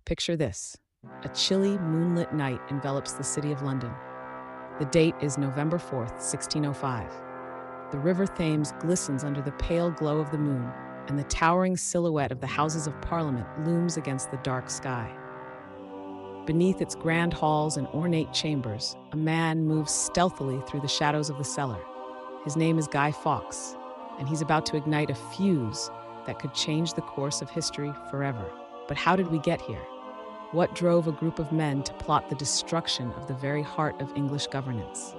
Picture this. A chilly, moonlit night envelops the city of London. The date is November 4th, 1605. The River Thames glistens under the pale glow of the moon, and the towering silhouette of the Houses of Parliament looms against the dark sky. Beneath its grand halls and ornate chambers, a man moves stealthily through the shadows of the cellar. His name is Guy Fawkes, and he's about to ignite a fuse that could change the course of history forever. But how did we get here? What drove a group of men to plot the destruction of the very heart of English governance?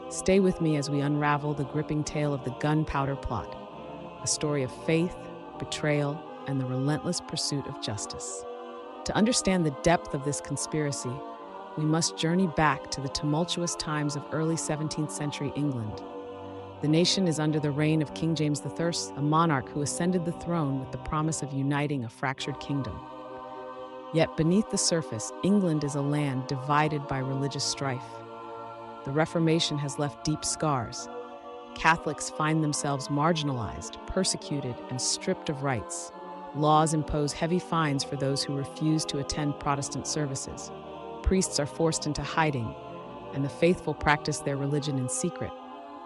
Stay with me as we unravel the gripping tale of the Gunpowder Plot, a story of faith, betrayal, and the relentless pursuit of justice. To understand the depth of this conspiracy, we must journey back to the tumultuous times of early 17th century England. The nation is under the reign of King James I, a monarch who ascended the throne with the promise of uniting a fractured kingdom. Yet beneath the surface, England is a land divided by religious strife. The Reformation has left deep scars. Catholics find themselves marginalized, persecuted, and stripped of rights. Laws impose heavy fines for those who refuse to attend Protestant services. Priests are forced into hiding, and the faithful practice their religion in secret,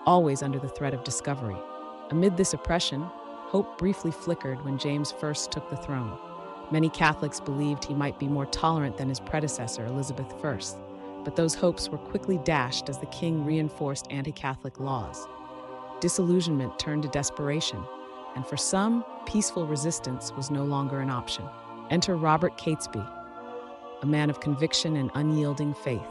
always under the threat of discovery. Amid this oppression, hope briefly flickered when James I took the throne. Many Catholics believed he might be more tolerant than his predecessor, Elizabeth I, but those hopes were quickly dashed as the king reinforced anti-Catholic laws. Disillusionment turned to desperation, and for some, peaceful resistance was no longer an option. Enter Robert Catesby, a man of conviction and unyielding faith.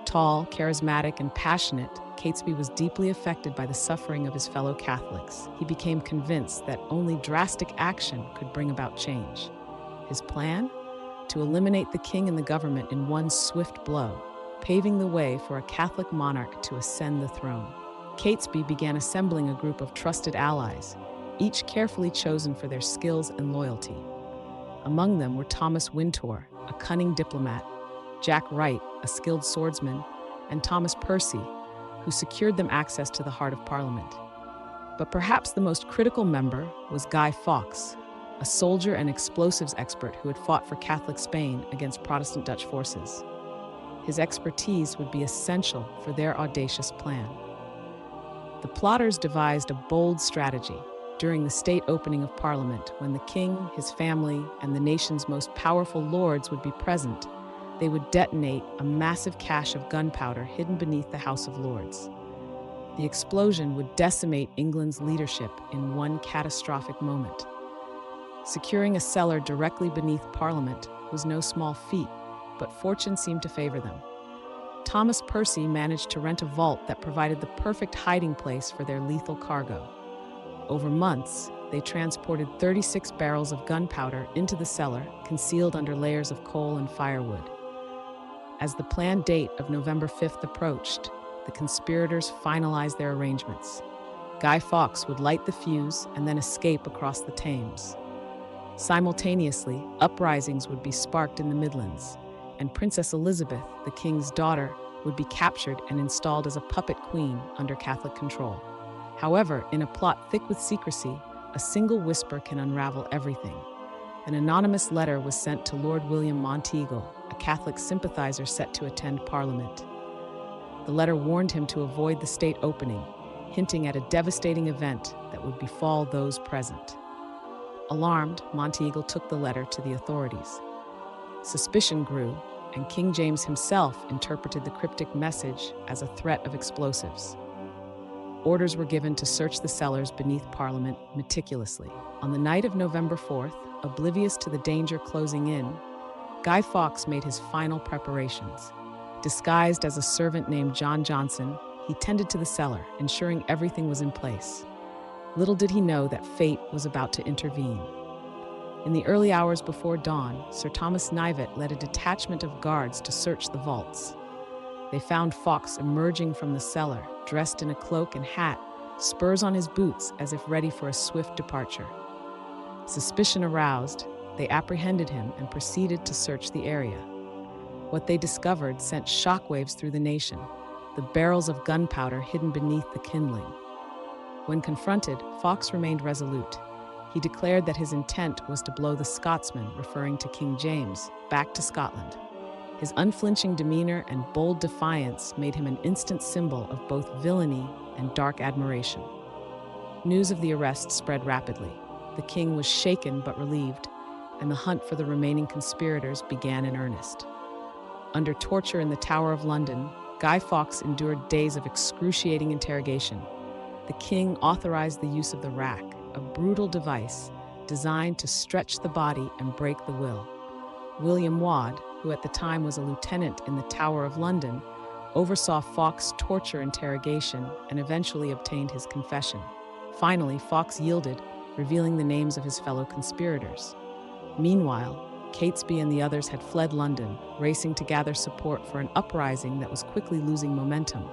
Tall, charismatic, and passionate, Catesby was deeply affected by the suffering of his fellow Catholics. He became convinced that only drastic action could bring about change. His plan? To eliminate the king and the government in one swift blow, paving the way for a Catholic monarch to ascend the throne. Catesby began assembling a group of trusted allies, each carefully chosen for their skills and loyalty. Among them were Thomas Wintour, a cunning diplomat, Jack Wright, a skilled swordsman, and Thomas Percy, who secured them access to the heart of Parliament. But perhaps the most critical member was Guy Fawkes, a soldier and explosives expert who had fought for Catholic Spain against Protestant Dutch forces. His expertise would be essential for their audacious plan. The plotters devised a bold strategy. During the state opening of Parliament, when the king, his family, and the nation's most powerful lords would be present, they would detonate a massive cache of gunpowder hidden beneath the House of Lords. The explosion would decimate England's leadership in one catastrophic moment. Securing a cellar directly beneath Parliament was no small feat, but fortune seemed to favor them. Thomas Percy managed to rent a vault that provided the perfect hiding place for their lethal cargo. Over months, they transported 36 barrels of gunpowder into the cellar, concealed under layers of coal and firewood. As the planned date of November 5th approached, the conspirators finalized their arrangements. Guy Fawkes would light the fuse and then escape across the Thames. Simultaneously, uprisings would be sparked in the Midlands, and Princess Elizabeth, the king's daughter, would be captured and installed as a puppet queen under Catholic control. However, in a plot thick with secrecy, a single whisper can unravel everything. An anonymous letter was sent to Lord William Monteagle, a Catholic sympathizer set to attend Parliament. The letter warned him to avoid the state opening, hinting at a devastating event that would befall those present. Alarmed, Monteagle took the letter to the authorities. Suspicion grew, and King James himself interpreted the cryptic message as a threat of explosives. Orders were given to search the cellars beneath Parliament meticulously. On the night of November 4th, oblivious to the danger closing in, Guy Fawkes made his final preparations. Disguised as a servant named John Johnson, he tended to the cellar, ensuring everything was in place. Little did he know that fate was about to intervene. In the early hours before dawn, Sir Thomas Knivet led a detachment of guards to search the vaults. They found Fawkes emerging from the cellar, dressed in a cloak and hat, spurs on his boots as if ready for a swift departure. Suspicion aroused, they apprehended him and proceeded to search the area. What they discovered sent shockwaves through the nation, the barrels of gunpowder hidden beneath the kindling. When confronted, Fawkes remained resolute. He declared that his intent was to blow the Scotsman, referring to King James, back to Scotland. His unflinching demeanor and bold defiance made him an instant symbol of both villainy and dark admiration. News of the arrest spread rapidly. The king was shaken but relieved, and the hunt for the remaining conspirators began in earnest. Under torture in the Tower of London, Guy Fawkes endured days of excruciating interrogation. The king authorized the use of the rack, a brutal device designed to stretch the body and break the will. William Waud, who at the time was a lieutenant in the Tower of London, oversaw Fawkes' torture interrogation and eventually obtained his confession. Finally, Fawkes yielded, revealing the names of his fellow conspirators. Meanwhile, Catesby and the others had fled London, racing to gather support for an uprising that was quickly losing momentum.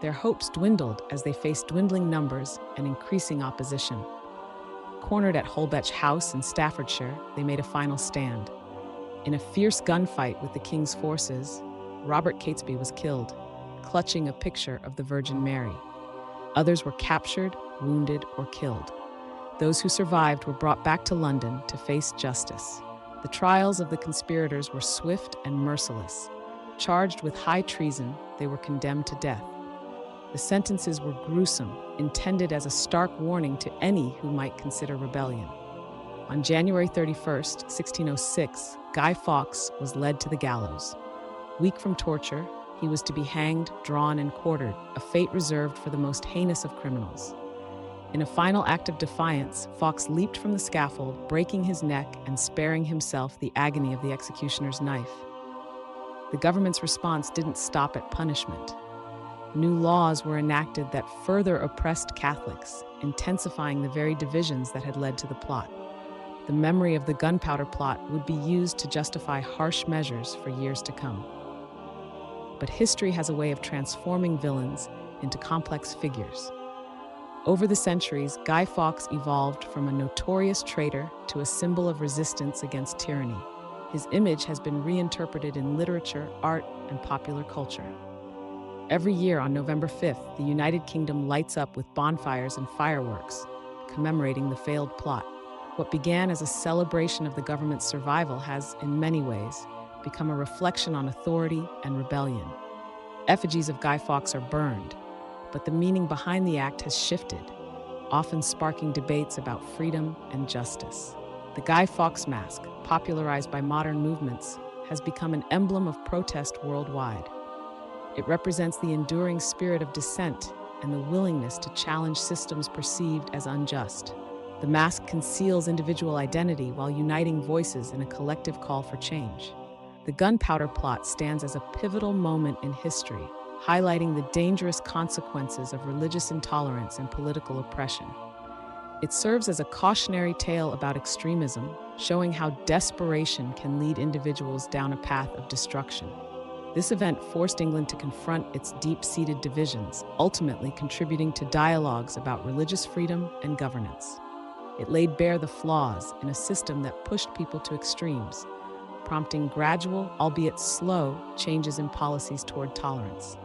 Their hopes dwindled as they faced dwindling numbers and increasing opposition. Cornered at Holbech House in Staffordshire, they made a final stand. In a fierce gunfight with the king's forces, Robert Catesby was killed, clutching a picture of the Virgin Mary. Others were captured, wounded, or killed. Those who survived were brought back to London to face justice. The trials of the conspirators were swift and merciless. Charged with high treason, they were condemned to death. The sentences were gruesome, intended as a stark warning to any who might consider rebellion. On January 31st, 1606, Guy Fawkes was led to the gallows. Weak from torture, he was to be hanged, drawn, and quartered, a fate reserved for the most heinous of criminals. In a final act of defiance, Fawkes leaped from the scaffold, breaking his neck and sparing himself the agony of the executioner's knife. The government's response didn't stop at punishment. New laws were enacted that further oppressed Catholics, intensifying the very divisions that had led to the plot. The memory of the Gunpowder Plot would be used to justify harsh measures for years to come. But history has a way of transforming villains into complex figures. Over the centuries, Guy Fawkes evolved from a notorious traitor to a symbol of resistance against tyranny. His image has been reinterpreted in literature, art, and popular culture. Every year on November 5th, the United Kingdom lights up with bonfires and fireworks, commemorating the failed plot. What began as a celebration of the government's survival has, in many ways, become a reflection on authority and rebellion. Effigies of Guy Fawkes are burned, but the meaning behind the act has shifted, often sparking debates about freedom and justice. The Guy Fawkes mask, popularized by modern movements, has become an emblem of protest worldwide. It represents the enduring spirit of dissent and the willingness to challenge systems perceived as unjust. The mask conceals individual identity while uniting voices in a collective call for change. The Gunpowder Plot stands as a pivotal moment in history, highlighting the dangerous consequences of religious intolerance and political oppression. It serves as a cautionary tale about extremism, showing how desperation can lead individuals down a path of destruction. This event forced England to confront its deep-seated divisions, ultimately contributing to dialogues about religious freedom and governance. It laid bare the flaws in a system that pushed people to extremes, prompting gradual, albeit slow, changes in policies toward tolerance.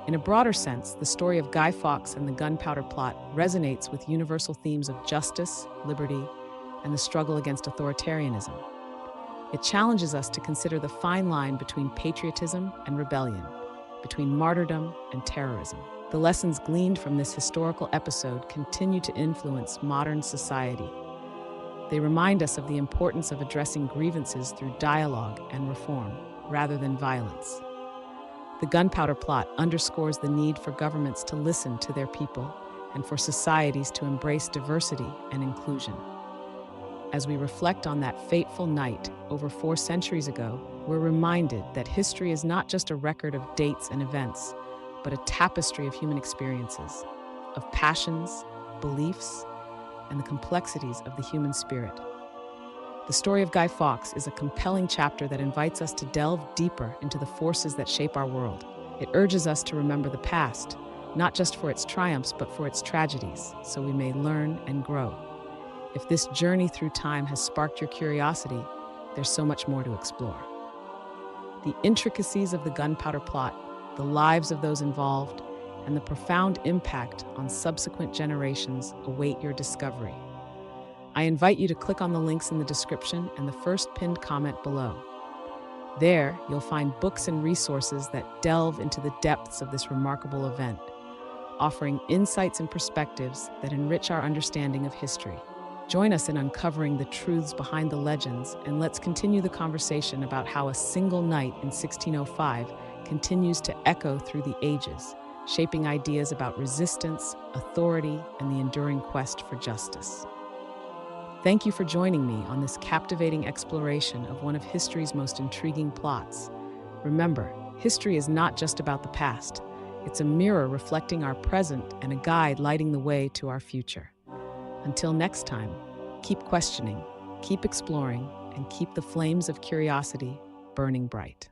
In a broader sense, the story of Guy Fawkes and the Gunpowder Plot resonates with universal themes of justice, liberty, and the struggle against authoritarianism. It challenges us to consider the fine line between patriotism and rebellion, between martyrdom and terrorism. The lessons gleaned from this historical episode continue to influence modern society. They remind us of the importance of addressing grievances through dialogue and reform, rather than violence. The Gunpowder Plot underscores the need for governments to listen to their people and for societies to embrace diversity and inclusion. As we reflect on that fateful night over 4 centuries ago, we're reminded that history is not just a record of dates and events, but a tapestry of human experiences, of passions, beliefs, and the complexities of the human spirit. The story of Guy Fawkes is a compelling chapter that invites us to delve deeper into the forces that shape our world. It urges us to remember the past, not just for its triumphs, but for its tragedies, so we may learn and grow. If this journey through time has sparked your curiosity, there's so much more to explore. The intricacies of the Gunpowder Plot, the lives of those involved, and the profound impact on subsequent generations await your discovery. I invite you to click on the links in the description and the first pinned comment below. There, you'll find books and resources that delve into the depths of this remarkable event, offering insights and perspectives that enrich our understanding of history. Join us in uncovering the truths behind the legends, and let's continue the conversation about how a single night in 1605 continues to echo through the ages, shaping ideas about resistance, authority, and the enduring quest for justice. Thank you for joining me on this captivating exploration of one of history's most intriguing plots. Remember, history is not just about the past. It's a mirror reflecting our present and a guide lighting the way to our future. Until next time, keep questioning, keep exploring, and keep the flames of curiosity burning bright.